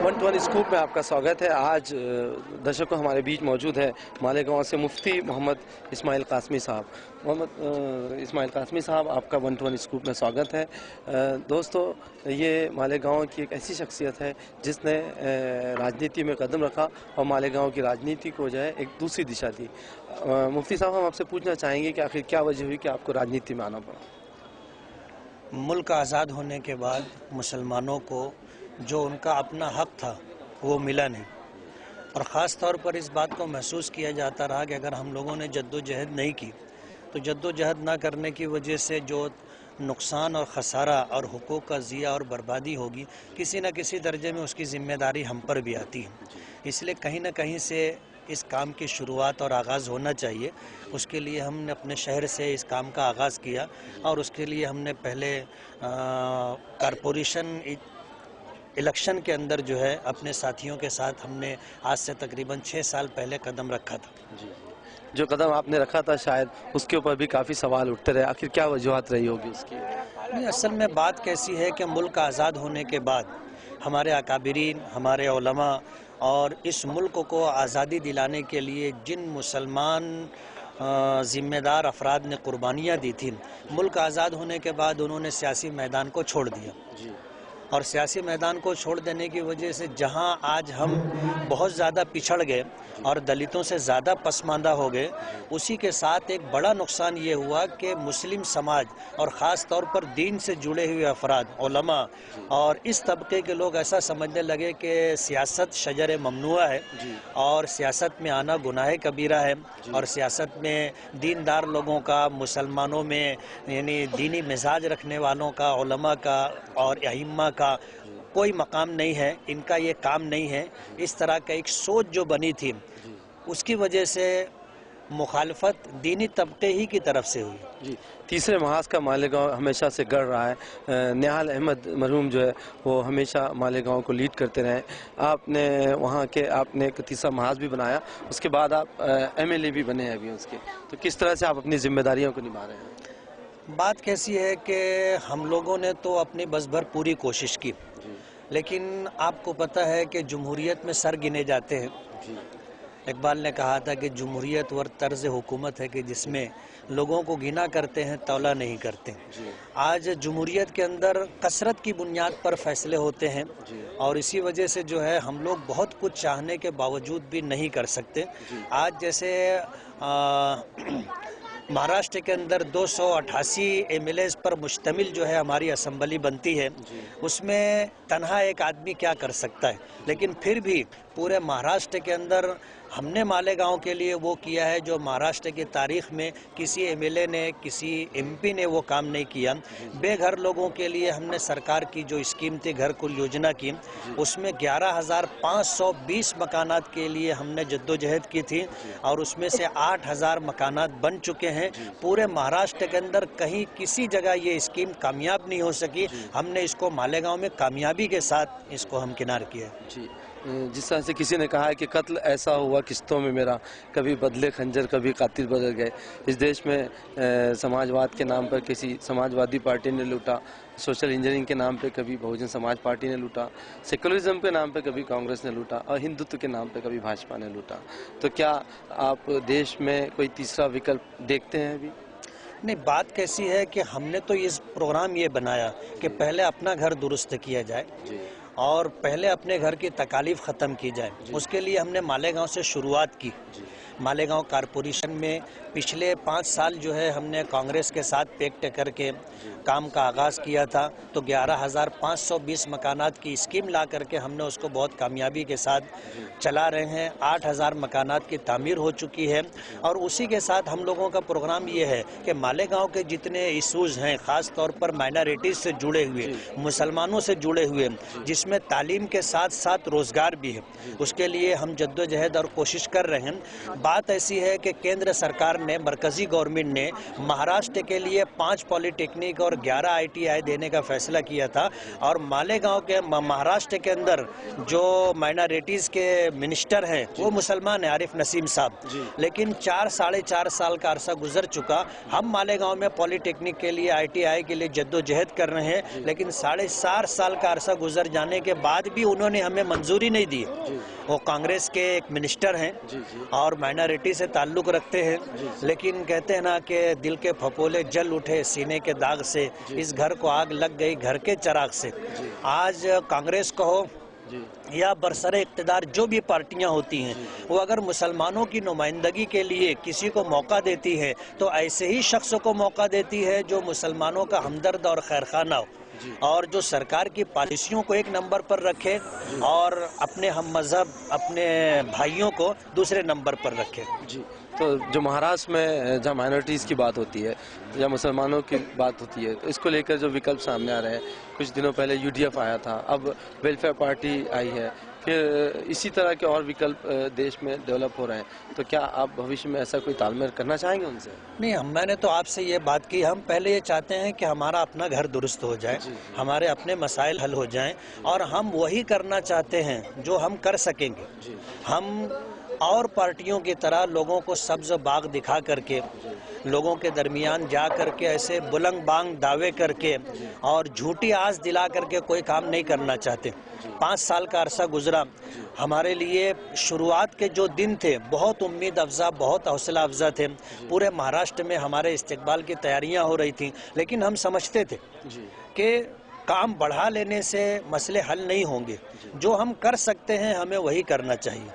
120 scoop में आपका स्वागत है। आज दर्शकों हमारे बीच मौजूद है मालेगांव से मुफ्ती मोहम्मद इस्माइल कासमी साहब। मोहम्मद इस्माइल कासमी साहब, आपका 120 स्कूप में स्वागत है। दोस्तों, ये मालेगांव की एक ऐसी शख्सियत है जिसने राजनीति में कदम रखा और मालेगांव की राजनीति को जो है एक दूसरी दिशा दी। मुफ्ती साहब, हम आपसे पूछना चाहेंगे कि आखिर क्या वजह हुई कि आपको राजनीति में आना पड़ा? मुल्क आज़ाद होने के बाद मुसलमानों को जो उनका अपना हक था वो मिला नहीं, और ख़ास तौर पर इस बात को महसूस किया जाता रहा कि अगर हम लोगों ने जद्दोजहद नहीं की तो जद्दोजहद ना करने की वजह से जो नुकसान और ख़सारा और हुकूक का ज़िया और बर्बादी होगी, किसी न किसी दर्जे में उसकी ज़िम्मेदारी हम पर भी आती है। इसलिए कहीं न कहीं से इस काम की शुरुआत और आगाज़ होना चाहिए। उसके लिए हमने अपने शहर से इस काम का आगाज़ किया और उसके लिए हमने पहले कारपोरेशन इलेक्शन के अंदर जो है अपने साथियों के साथ हमने आज से तकरीबन 6 साल पहले कदम रखा था। जी, जो कदम आपने रखा था शायद उसके ऊपर भी काफ़ी सवाल उठते रहे, आखिर क्या वजूहत रही होगी उसकी? नहीं, असल में बात कैसी है कि मुल्क आज़ाद होने के बाद हमारे अकाबिरीन, हमारे उलमा और इस मुल्क को आज़ादी दिलाने के लिए जिन मुसलमान ज़िम्मेदार अफराद ने कुर्बानियाँ दी थी, मुल्क आज़ाद होने के बाद उन्होंने सियासी मैदान को छोड़ दिया। जी, और सियासी मैदान को छोड़ देने की वजह से जहां आज हम बहुत ज़्यादा पिछड़ गए और दलितों से ज़्यादा पसमानदा हो गए, उसी के साथ एक बड़ा नुकसान ये हुआ कि मुस्लिम समाज और ख़ास तौर पर दीन से जुड़े हुए अफराद, उलमा और इस तबके के लोग ऐसा समझने लगे कि सियासत शजर ममनुआ है और सियासत में आना गुनाह कबीरा है, और सियासत में दीनदार लोगों का, मुसलमानों में यानी दीनी मिजाज रखने वालों का, उलमा का और अइम्मा का कोई मकाम नहीं है, इनका ये काम नहीं है। इस तरह का एक सोच जो बनी थी, उसकी वजह से मुखालफत दीनी तबके ही की तरफ से हुई। जी, तीसरे महाज का मालेगांव हमेशा से गढ़ रहा है। निहाल अहमद मरहूम जो है वो हमेशा मालेगांव को लीड करते रहे। आपने वहाँ के आपने एक तीसरा महाज भी बनाया, उसके बाद आप MLA भी बने हैं अभी उसके, तो किस तरह से आप अपनी जिम्मेदारियों को निभा रहे हैं? बात कैसी है कि हम लोगों ने तो अपनी बस भर पूरी कोशिश की, लेकिन आपको पता है कि जमहूरियत में सर गिने जाते हैं। इकबाल ने कहा था कि जमहूरियत वो तर्ज हुकूमत है कि जिसमें लोगों को गिना करते हैं, तौला नहीं करते। आज जमहूरियत के अंदर कसरत की बुनियाद पर फैसले होते हैं, और इसी वजह से जो है हम लोग बहुत कुछ चाहने के बावजूद भी नहीं कर सकते। आज जैसे महाराष्ट्र के अंदर 288 MLAs पर मुश्तमिल जो है हमारी असम्बली बनती है, उसमें तन्हा एक आदमी क्या कर सकता है, लेकिन फिर भी पूरे महाराष्ट्र के अंदर हमने मालेगांव के लिए वो किया है जो महाराष्ट्र की तारीख में किसी MLA ने, किसी MP ने वो काम नहीं किया। बेघर लोगों के लिए हमने सरकार की जो स्कीम थी घर कुल योजना की, उसमें 11,520 मकानात के लिए हमने जद्दोजहद की थी, और उसमें से 8,000 मकानात बन चुके हैं। पूरे महाराष्ट्र के अंदर कहीं किसी जगह ये स्कीम कामयाब नहीं हो सकी, हमने इसको मालेगांव में कामयाबी के साथ इसको हम किनार किया। जी, जिस तरह से किसी ने कहा है कि कत्ल ऐसा हुआ किस्तों में मेरा, कभी बदले खंजर कभी कातिल बदल गए। इस देश में समाजवाद के नाम पर किसी समाजवादी पार्टी ने लूटा, सोशल इंजीनियरिंग के नाम पे कभी बहुजन समाज पार्टी ने लूटा, सेकुलरिज्म के नाम पे कभी कांग्रेस ने लूटा, और हिंदुत्व के नाम पे कभी भाजपा ने लूटा। तो क्या आप देश में कोई तीसरा विकल्प देखते हैं अभी? नहीं, बात कैसी है कि हमने तो इस प्रोग्राम ये बनाया कि पहले अपना घर दुरुस्त किया जाए और पहले अपने घर की तकालीफ ख़त्म की जाए। उसके लिए हमने मालेगांव से शुरुआत की। मालेगांव कारपोरेशन में पिछले 5 साल जो है हमने कांग्रेस के साथ पैक्ट करके काम का आगाज़ किया था, तो 11,520 मकानात की स्कीम ला करके हमने उसको बहुत कामयाबी के साथ चला रहे हैं। 8,000 मकानात की तामीर हो चुकी है, और उसी के साथ हम लोगों का प्रोग्राम ये है कि मालेगांव के जितने इशूज़ हैं, ख़ास तौर पर माइनॉरिटीज़ से जुड़े हुए, मुसलमानों से जुड़े हुए, जिसमें तालीम के साथ साथ रोज़गार भी है, उसके लिए हम जद्दोजहद और कोशिश कर रहे हैं। बात ऐसी है कि केंद्र सरकार ने, मरकजी गवर्नमेंट ने महाराष्ट्र के लिए 5 पॉलिटेक्निक और 11 ITI देने का फैसला किया था, और मालेगांव के महाराष्ट्र के अंदर जो माइनॉरिटीज़ के मिनिस्टर हैं वो मुसलमान हैं, आरिफ नसीम साहब। लेकिन 4 साढ़े 4 साल का अरसा गुजर चुका, हम मालेगांव में पॉलिटेक्निक के लिए, ITI के लिए जद्दोजहद कर रहे हैं, लेकिन 4.5 साल का अरसा गुजर जाने के बाद भी उन्होंने हमें मंजूरी नहीं दी। वो कांग्रेस के एक मिनिस्टर हैं और माइनॉरिटी से ताल्लुक़ रखते हैं, लेकिन कहते हैं ना कि दिल के फपोले जल उठे सीने के दाग से, इस घर को आग लग गई घर के चिराग से। आज कांग्रेस कहो या बरसरे इक़्तिदार जो भी पार्टियां होती हैं, वो अगर मुसलमानों की नुमाइंदगी के लिए किसी को मौका देती है तो ऐसे ही शख्स को मौका देती है जो मुसलमानों का हमदर्द और खैरखाना हो, और जो सरकार की पॉलिसियों को एक नंबर पर रखे और अपने हम मज़हब, अपने भाइयों को दूसरे नंबर पर रखे। जी, तो जो महाराष्ट्र में जहाँ माइनॉरिटीज़ की बात होती है या मुसलमानों की बात होती है, तो इसको लेकर जो विकल्प सामने आ रहे हैं, कुछ दिनों पहले UDF आया था, अब वेलफेयर पार्टी आई है, फिर इसी तरह के और विकल्प देश में डेवलप हो रहे हैं, तो क्या आप भविष्य में ऐसा कोई तालमेल करना चाहेंगे उनसे? नहीं, मैंने तो आपसे ये बात की, हम पहले ये चाहते हैं कि हमारा अपना घर दुरुस्त हो जाए, हमारे अपने मसाइल हल हो जाएं, और हम वही करना चाहते हैं जो हम कर सकेंगे। हम और पार्टियों की तरह लोगों को सब्ज बाग दिखा करके, लोगों के दरमियान जा करके ऐसे बुलंद बांग दावे करके और झूठी आस दिला करके कोई काम नहीं करना चाहते। 5 साल का अरसा गुजरा, हमारे लिए शुरुआत के जो दिन थे बहुत उम्मीद अफजा, बहुत हौसला अफजा थे। पूरे महाराष्ट्र में हमारे इस्तकबाल की तैयारियां हो रही थी, लेकिन हम समझते थे कि काम बढ़ा लेने से मसले हल नहीं होंगे, जो हम कर सकते हैं हमें वही करना चाहिए।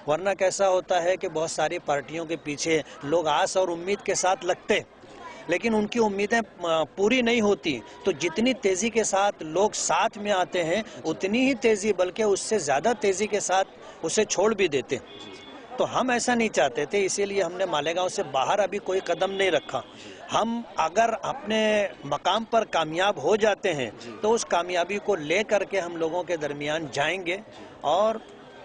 वरना कैसा होता है कि बहुत सारी पार्टियों के पीछे लोग आस और उम्मीद के साथ लगते हैं, लेकिन उनकी उम्मीदें पूरी नहीं होती, तो जितनी तेज़ी के साथ लोग साथ में आते हैं उतनी ही तेज़ी, बल्कि उससे ज़्यादा तेज़ी के साथ उसे छोड़ भी देते हैं। तो हम ऐसा नहीं चाहते थे, इसीलिए हमने मालेगांव से बाहर अभी कोई कदम नहीं रखा। हम अगर अपने मकाम पर कामयाब हो जाते हैं तो उस कामयाबी को ले करके हम लोगों के दरमियान जाएंगे, और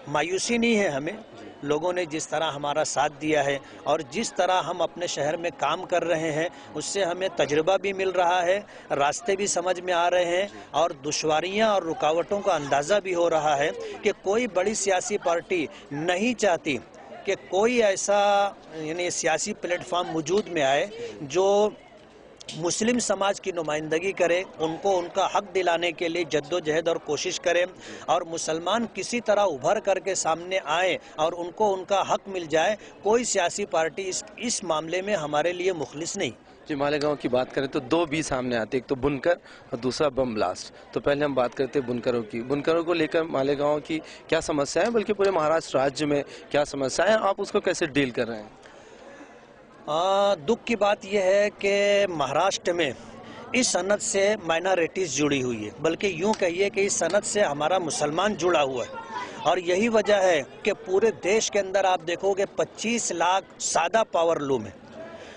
मायूसी नहीं है हमें, लोगों ने जिस तरह हमारा साथ दिया है और जिस तरह हम अपने शहर में काम कर रहे हैं उससे हमें तजुर्बा भी मिल रहा है, रास्ते भी समझ में आ रहे हैं, और दुश्वारियां और रुकावटों का अंदाज़ा भी हो रहा है कि कोई बड़ी सियासी पार्टी नहीं चाहती कि कोई ऐसा यानी सियासी प्लेटफॉर्म वजूद में आए जो मुस्लिम समाज की नुमाइंदगी करे, उनको उनका हक दिलाने के लिए जद्दोजहद और कोशिश करे, और मुसलमान किसी तरह उभर करके सामने आए और उनको उनका हक मिल जाए। कोई सियासी पार्टी इस मामले में हमारे लिए मुखलिस नहीं। जी, मालेगांव की बात करें तो 2 भी सामने आते, एक तो बुनकर और दूसरा बम ब्लास्ट। तो पहले हम बात करते हैं बुनकरों की। बुनकरों को लेकर मालेगांव की क्या समस्या है, बल्कि पूरे महाराष्ट्र राज्य में क्या समस्या है, आप उसको कैसे डील कर रहे हैं? दुख की बात यह है कि महाराष्ट्र में इस सनत से माइनॉरिटीज़ जुड़ी हुई है, बल्कि यूँ कहिए कि इस सनत से हमारा मुसलमान जुड़ा हुआ है, और यही वजह है कि पूरे देश के अंदर आप देखोगे 25 लाख सादा पावर लूम है,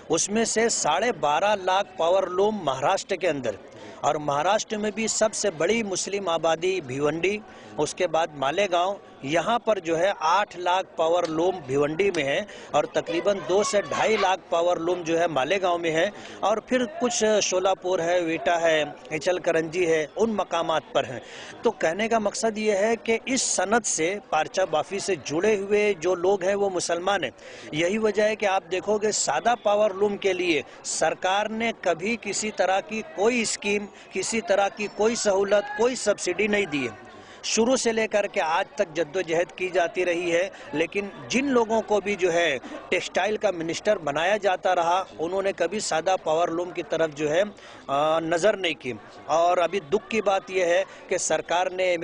उसमें से 12.5 लाख पावर लूम महाराष्ट्र के अंदर, और महाराष्ट्र में भी सबसे बड़ी मुस्लिम आबादी भिवंडी, उसके बाद मालेगांव, यहाँ पर जो है 8 लाख पावर लूम भिवंडी में है, और तकरीबन 2 से 2.5 लाख पावर लूम जो है मालेगांव में है, और फिर कुछ शोलापुर है, वीटा है, इचल करंजी है, उन मकामात पर हैं। तो कहने का मकसद ये है कि इस सनत से, पारचा बाफी से जुड़े हुए जो लोग हैं वो मुसलमान हैं। यही वजह है कि आप देखोगे सादा पावर लूम के लिए सरकार ने कभी किसी तरह की कोई स्कीम, किसी तरह की कोई सहूलत, कोई सब्सिडी नहीं दी है। शुरू से लेकर के आज तक जद्दोजहद की जाती रही है, लेकिन जिन लोगों को भी जो है टेक्सटाइल का मिनिस्टर बनाया जाता रहा, उन्होंने कभी सादा पावर लूम की तरफ जो है नज़र नहीं की। और अभी दुख की बात यह है कि सरकार ने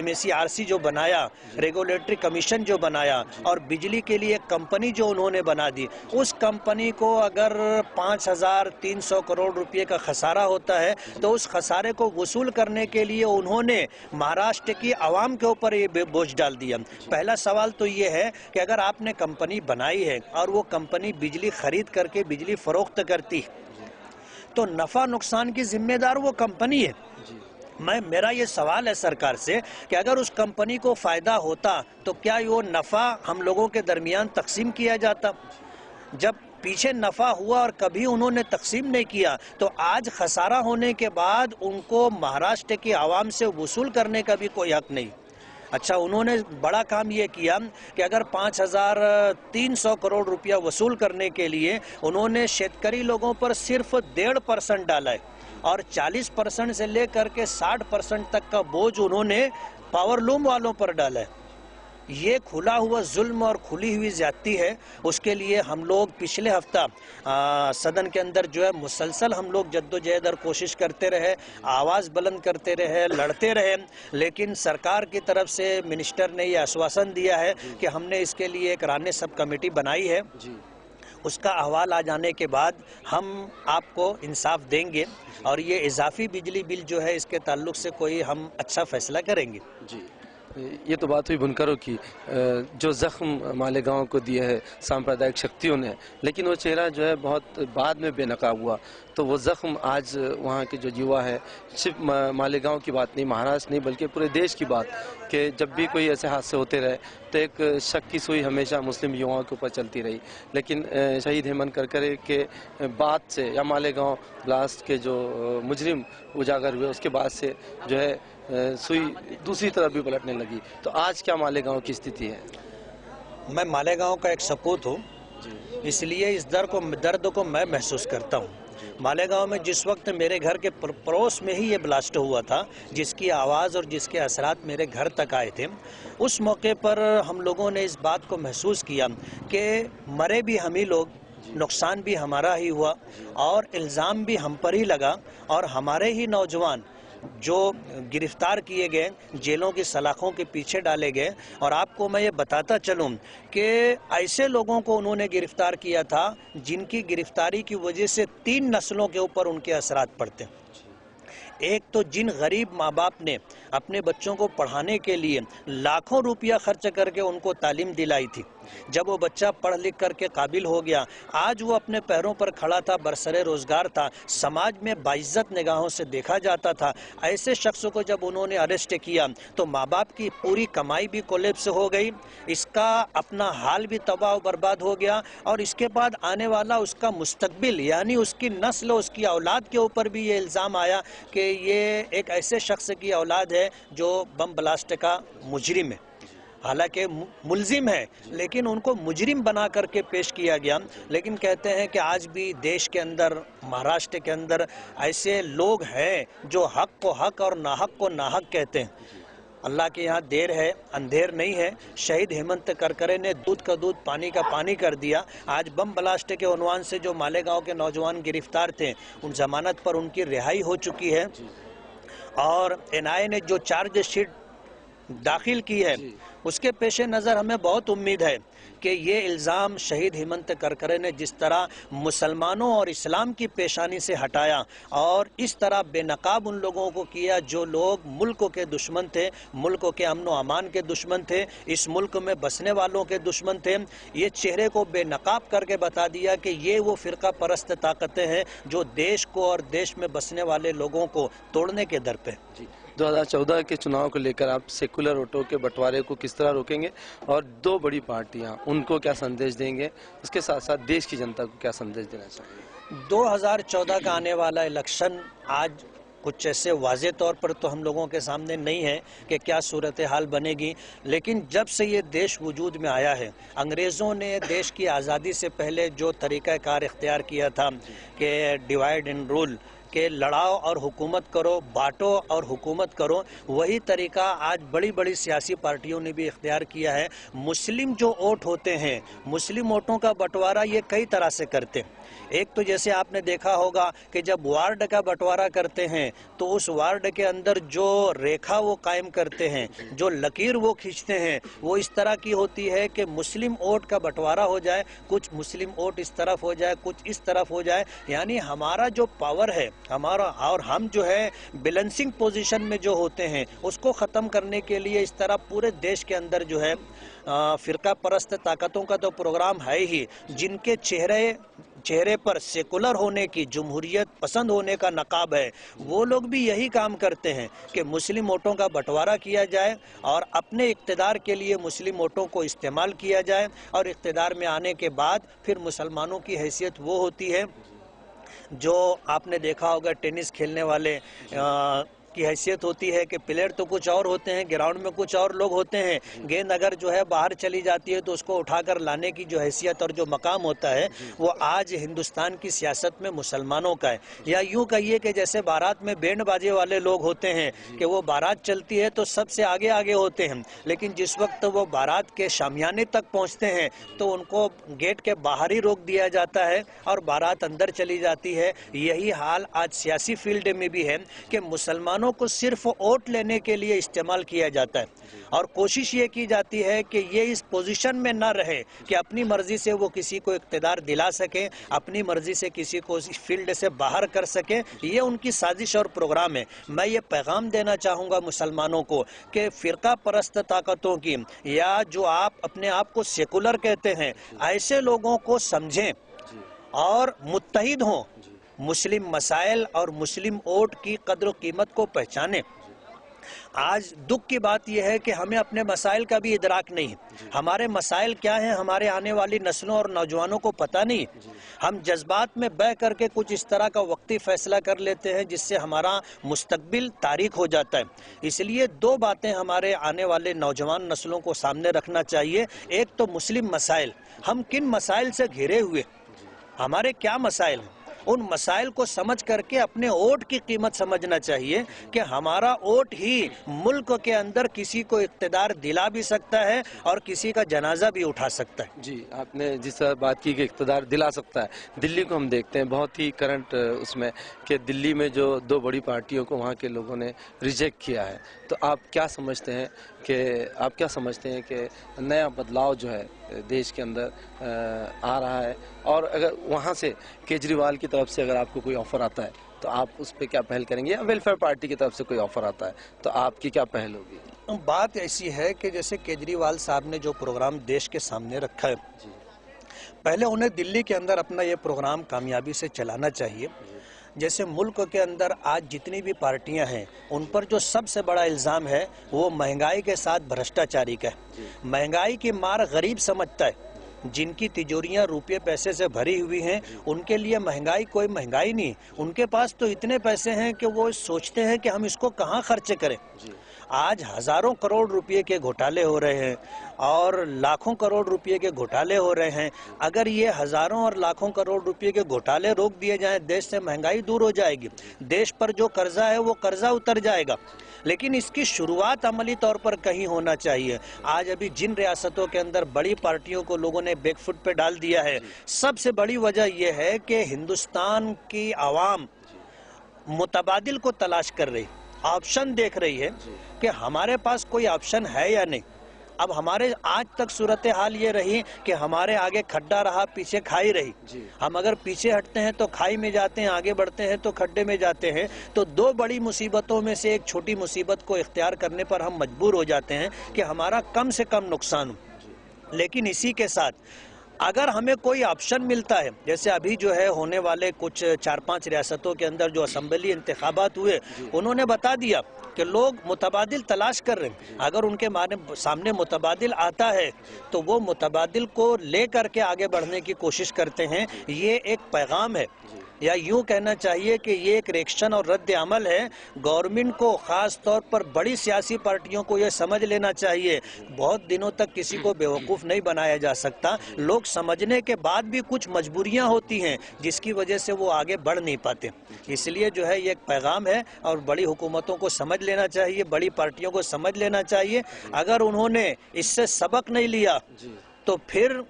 MSERC जो बनाया, रेगुलेटरी कमीशन जो बनाया, और बिजली के लिए कंपनी जो उन्होंने बना दी, उस कंपनी को अगर 5,300 करोड़ रुपये का खसारा होता है तो उस खसारे को वसूल करने के लिए उन्होंने महाराष्ट्र की आवाम के ऊपर ये बोझ डाल दिया। पहला सवाल तो ये है कि अगर आपने कंपनी बनाई है और वो कंपनी बिजली खरीद करके बिजली फरोख्त करती, तो नफा नुकसान की जिम्मेदार वो कंपनी है। میرا یہ سوال ہے سرکار سے کہ اگر اس کمپنی کو فائدہ ہوتا تو کیا وہ نفع ہم لوگوں کے درمیان تقسیم کیا جاتا؟ جب پیچھے نفع ہوا اور کبھی انہوں نے تقسیم نہیں کیا تو آج خسارہ ہونے کے بعد ان کو مہاراشٹر کی عوام سے وصول کرنے کا بھی کوئی حق نہیں۔ اچھا، انہوں نے بڑا کام یہ کیا کہ اگر 5,300 کروڑ روپیہ وصول کرنے کے لیے انہوں نے شیتکری لوگوں پر صرف 1.5% ڈالا ہے اور 40% سے لے کر کے 60% تک کا بوجھ انہوں نے پاور لوم والوں پر ڈالا ہے۔ یہ کھلا ہوا ظلم اور کھلی ہوئی زیادتی ہے۔ اس کے لیے ہم لوگ پچھلے ہفتہ صدن کے اندر جو ہے مسلسل ہم لوگ جدوجہد اور کوشش کرتے رہے، آواز بلند کرتے رہے، لڑتے رہے، لیکن سرکار کی طرف سے منسٹر نے یہ آشواسن دیا ہے کہ ہم نے اس کے لیے ایک رانے سب کمیٹی بنائی ہے، اس کا احوال آ جانے کے بعد ہم آپ کو انصاف دیں گے اور یہ اضافی بجلی بل جو ہے اس کے تعلق سے کوئی ہم اچھا فیصلہ کریں گے۔ جی، یہ تو بات ہوئی بنکروں کی، جو زخم مالیگاؤں کو دیا ہے سامپردائک شکتیوں نے، لیکن وہ چہرہ جو ہے بہت بعد میں بے نقاب ہوا، تو وہ زخم آج وہاں کے جو یوا ہے، صرف مالیگاؤں کی بات نہیں، مہاراشٹر نہیں بلکہ پورے دیش کی بات، کہ جب بھی کوئی ایسے حادثے ہوتے رہے تو ایک شک کی سوئی ہمیشہ مسلم یواؤں کے اوپر چلتی رہی، لیکن شہید ہیمنت کرکرے کے بعد سے یا مالیگاؤں بلاسٹ کے جو مجرم اجاگر ہوئے اس کے بعد سے جو ہے سوئی دوسری طرف بھی پلٹنے لگی، تو آج کیا مالیگاؤں کی استھتی ہے؟ میں مالیگاؤں کا ایک سپوت ہوں، اس لیے اس درد کو میں محسوس کرتا ہوں۔ مالیگاؤں میں جس وقت میرے گھر کے پڑوس میں ہی یہ بلاسٹ ہوا تھا، جس کی آواز اور جس کے اثرات میرے گھر تک آئے تھے، اس موقع پر ہم لوگوں نے اس بات کو محسوس کیا کہ مرے بھی ہم ہی لوگ، نقصان بھی ہمارا ہی ہوا اور الزام بھی ہم پر ہی لگا، اور ہمارے ہی نوجوان جو گرفتار کیے گئے، جیلوں کی سلاخوں کے پیچھے ڈالے گئے، اور آپ کو میں یہ بتاتا چلوں کہ ایسے لوگوں کو انہوں نے گرفتار کیا تھا جن کی گرفتاری کی وجہ سے 3 نسلوں کے اوپر ان کے اثرات پڑتے ہیں۔ ایک تو جن غریب ماں باپ نے اپنے بچوں کو پڑھانے کے لیے لاکھوں روپیہ خرچ کر کے ان کو تعلیم دلائی تھی، جب وہ بچہ پڑھ لکھ کر کے قابل ہو گیا، آج وہ اپنے پیروں پر کھڑا تھا، برسر روزگار تھا، سماج میں باعزت نگاہوں سے دیکھا جاتا تھا، ایسے شخص کو جب انہوں نے اریسٹ کیا تو ماں باپ کی پوری کمائی بھی کولیپس ہو گئی، اس کا اپنا حال بھی تباہ و برباد ہو گیا، اور اس کے بعد آنے والا اس کا مستقبل یعنی اس کی نسل، اس کی اولاد کے اوپر بھی یہ الزام آیا کہ یہ ایک ایسے شخص کی اولاد ہے جو بم بلاسٹ کا مجرم ہے۔ حالانکہ ملزم ہے لیکن ان کو مجرم بنا کر کے پیش کیا گیا۔ لیکن کہتے ہیں کہ آج بھی دیش کے اندر، مہاراشٹر کے اندر ایسے لوگ ہیں جو حق کو حق اور ناحق کو ناحق کہتے ہیں۔ اللہ کے یہاں دیر ہے، اندھیر نہیں ہے۔ شہید ہیمنت کرکرے نے دودھ کا دودھ پانی کا پانی کر دیا۔ آج بم بلاسٹ کے عنوان سے جو مالیگاؤں کے نوجوان گرفتار تھے، ان ضمانت پر ان کی رہائی ہو چکی ہے، اور NIA نے جو چارج شیٹ داخل کی ہے اس کے پیش نظر ہمیں بہت امید ہے کہ یہ الزام شہید ہیمنت کرکرے نے جس طرح مسلمانوں اور اسلام کی پیشانی سے ہٹایا اور اس طرح بے نقاب ان لوگوں کو کیا جو لوگ ملک کے دشمن تھے، ملک کے امن و امان کے دشمن تھے، اس ملک میں بسنے والوں کے دشمن تھے، یہ چہرے کو بے نقاب کر کے بتا دیا کہ یہ وہ فرقہ پرست طاقتیں ہیں جو دیش کو اور دیش میں بسنے والے لوگوں کو توڑنے کے در پہ۔ 2014 کے چناؤ کو لے کر آپ سیکولر ووٹوں کے بٹوارے کو کس طرح روکیں گے، اور 2 بڑی پارٹیاں ان کو کیا سندیش دیں گے، اس کے ساتھ ساتھ دیش کی جنتا کو کیا سندیش دینا چاہیں گے؟ 2014 کا آنے والا الیکشن آج کچھ ایسے واضح طور پر تو ہم لوگوں کے سامنے نہیں ہے کہ کیا صورتحال بنے گی، لیکن جب سے یہ دیش وجود میں آیا ہے، انگریزوں نے دیش کی آزادی سے پہلے جو طریقہ کار اختیار کیا تھا کہ ڈیوائیڈ اینڈ رول، کہ لڑاؤ اور حکومت کرو، بانٹو اور حکومت کرو، وہی طریقہ آج بڑی بڑی سیاسی پارٹیوں نے بھی اختیار کیا ہے۔ مسلم جو ووٹ ہوتے ہیں، مسلم ووٹوں کا بٹوارہ یہ کئی طرح سے کرتے ہیں۔ ایک تو جیسے آپ نے دیکھا ہوگا کہ جب وارڈ کا بٹوارہ کرتے ہیں تو اس وارڈ کے اندر جو ریکھا وہ قائم کرتے ہیں، جو لکیر وہ کھینچتے ہیں، وہ اس طرح کی ہوتی ہے کہ مسلم ووٹ کا بٹوارہ ہو جائے، کچھ مسلم ووٹ اس طرف ہو جائے، کچھ اس طرف ہو جائے، یعنی ہمارا جو پاور ہے، ہمارا، اور ہم جو ہے بیلنسنگ پوزیشن میں جو ہوتے ہیں، اس کو ختم کرنے کے لیے اس طرح پورے دیش کے اندر جو ہے فرقہ پرست طاقتوں کا تو پروگرام ہے ہی، جن کے چہرے चेहरे पर सेकुलर होने की, जमहूरियत पसंद होने का नकाब है, वो लोग भी यही काम करते हैं कि मुस्लिम वोटों का बंटवारा किया जाए और अपने इक़्तिदार के लिए मुस्लिम वोटों को इस्तेमाल किया जाए, और इक़्तिदार में आने के बाद फिर मुसलमानों की हैसियत वो होती है जो आपने देखा होगा टेनिस खेलने वाले की हैसियत होती है कि प्लेयर तो कुछ और होते हैं, ग्राउंड में कुछ और लोग होते हैं। गेंद अगर जो है बाहर चली जाती है तो उसको उठाकर लाने की जो हैसियत और जो मकाम होता है वो आज हिंदुस्तान की सियासत में मुसलमानों का है। या यूं कहिए कि जैसे बारात में बैंड बाजे वाले लोग होते हैं कि वो बारात चलती है तो सबसे आगे आगे होते हैं, लेकिन जिस वक्त वो बारात के शामियाने तक पहुंचते हैं तो उनको गेट के बाहर ही रोक दिया जाता है और बारात अंदर चली जाती है। यही हाल आज सियासी फील्ड में भी है कि मुसलमानों को सिर्फ वोट लेने के लिए इस्तेमाल किया जाता है और कोशिश ये की जाती है कि ये इस पोजीशन में न रहे कि अपनी मर्जी से वो किसी को इख्तियार दिला सके, अपनी मर्जी से किसी को इस फील्ड से बाहर कर सके। ये उनकी साजिश और प्रोग्राम है। मैं ये पैगाम देना चाहूँगा मुसलमानों को कि फ़िरका परस्त ताकतों की या जो आप अपने आप को सेकुलर कहते हैं, ऐसे लोगों को समझें और मुत्तहिद हों, मुस्लिम मसाइल और मुस्लिम वोट की कद्र कीमत को पहचाने। आज दुख की बात यह है कि हमें अपने मसाइल का भी इदराक नहीं। हमारे मसाइल क्या हैं हमारे आने वाली नस्लों और नौजवानों को पता नहीं। हम जज्बात में बह करके कुछ इस तरह का वक्ती फैसला कर लेते हैं जिससे हमारा मुस्तकबिल तारीख हो जाता है। इसलिए दो बातें हमारे आने वाले नौजवान नस्लों को सामने रखना चाहिए। एक तो मुस्लिम मसाइल, हम किन मसाइल से घिरे हुए, हमारे क्या मसाइल हैं, उन मसाइल को समझ करके अपने वोट की कीमत समझना चाहिए कि हमारा वोट ही मुल्क के अंदर किसी को इख्तियार दिला भी सकता है और किसी का जनाजा भी उठा सकता है। जी, आपने जिस तरह बात की कि इख्तियार दिला सकता है, दिल्ली को हम देखते हैं बहुत ही करंट उसमें कि दिल्ली में जो दो बड़ी पार्टियों को वहाँ के लोगों ने रिजेक्ट किया है, तो आप क्या समझते हैं कि नया बदलाव जो है देश के अंदर आ रहा है, और अगर वहाँ से केजरीवाल की तरफ से अगर आपको कोई ऑफर आता है तो आप उस पर क्या पहल करेंगे, या वेलफेयर पार्टी की तरफ से कोई ऑफर आता है तो आपकी क्या पहल होगी? बात ऐसी है कि जैसे केजरीवाल साहब ने जो प्रोग्राम देश के सामने रखा है, पहले उन्हें दिल्ली के अंदर अपना ये प्रोग्राम कामयाबी से चलाना चाहिए। जैसे मुल्क के अंदर आज जितनी भी पार्टियां हैं उन पर जो सबसे बड़ा इल्ज़ाम है वो महंगाई के साथ भ्रष्टाचारी का है। महंगाई की मार गरीब समझता है, जिनकी तिजोरियां रुपये पैसे से भरी हुई हैं उनके लिए महंगाई कोई महंगाई नहीं। उनके पास तो इतने पैसे हैं कि वो सोचते हैं कि हम इसको कहाँ खर्च करें। आज हजारों करोड़ रुपए के घोटाले हो रहे हैं और लाखों करोड़ रुपए के घोटाले हो रहे हैं। अगर ये हजारों और लाखों करोड़ रुपए के घोटाले रोक दिए जाएं, देश से महंगाई दूर हो जाएगी, देश पर जो कर्जा है वो कर्जा उतर जाएगा। लेकिन इसकी शुरुआत अमली तौर पर कहीं होना चाहिए। आज अभी जिन रियासतों के अंदर बड़ी पार्टियों को लोगों ने बैकफुट पे डाल दिया है, सबसे बड़ी वजह यह है कि हिंदुस्तान की आवाम मुतबादिल को तलाश कर रही, ऑप्शन देख रही है कि हमारे पास कोई ऑप्शन है या नहीं। अब हमारे आज तक सूरत हाल ये रही कि हमारे आगे खड्डा रहा, पीछे खाई रही। हम अगर पीछे हटते हैं तो खाई में जाते हैं, आगे बढ़ते हैं तो खड्डे में जाते हैं। तो दो बड़ी मुसीबतों में से एक छोटी मुसीबत को इख्तियार करने पर हम मजबूर हो जाते हैं कि हमारा कम से कम नुकसान हो। लेकिन इसी के साथ अगर हमें कोई ऑप्शन मिलता है, जैसे अभी जो है होने वाले कुछ 4-5 रियासतों के अंदर जो असम्बली इंतखाबात हुए, उन्होंने बता दिया कि लोग मुतबादिल तलाश कर रहे हैं। अगर उनके सामने मुतबादिल आता है तो वो मुतबादिल को ले करके आगे बढ़ने की कोशिश करते हैं। ये एक पैगाम है, या यूं कहना चाहिए कि ये एक रिएक्शन और रद्द अमल है। गवर्नमेंट को खास तौर पर बड़ी सियासी पार्टियों को ये समझ लेना चाहिए, बहुत दिनों तक किसी को बेवकूफ़ नहीं बनाया जा सकता। लोग समझने के बाद भी कुछ मजबूरियां होती हैं जिसकी वजह से वो आगे बढ़ नहीं पाते। इसलिए जो है ये एक पैगाम है और बड़ी हुकूमतों को समझ लेना चाहिए, बड़ी पार्टियों को समझ लेना चाहिए। अगर उन्होंने इससे सबक नहीं लिया तो फिर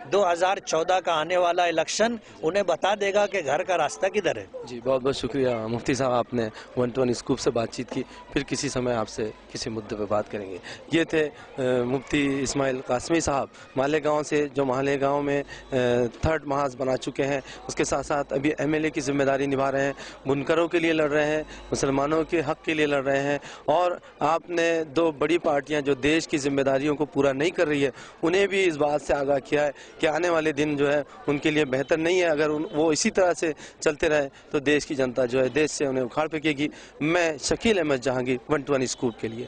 2014 का आने वाला इलेक्शन उन्हें बता देगा कि घर का रास्ता किधर है। जी, बहुत बहुत शुक्रिया मुफ्ती साहब, आपने 1-to-1 स्कूप से बातचीत की। फिर किसी समय आपसे किसी मुद्दे पे बात करेंगे। ये थे मुफ्ती इस्माइल कासमी साहब, मालेगांव से, जो मालेगांव में 3rd महाज बना चुके हैं। उसके साथ साथ अभी MLA की जिम्मेदारी निभा रहे हैं, बुनकरों के लिए लड़ रहे हैं, मुसलमानों के हक़ के लिए लड़ रहे हैं। और आपने दो बड़ी पार्टियाँ जो देश की जिम्मेदारियों को पूरा नहीं कर रही है, उन्हें भी इस बात से आगाह किया है کہ آنے والے دن جو ہے ان کے لیے بہتر نہیں ہے. اگر وہ اسی طرح سے چلتے رہے تو دیش کی جنتا جو ہے دیش سے انہیں اکھاڑ پھینکے گی. میں شکیل احمد جہانگیر 120 اسکوپ کے لیے.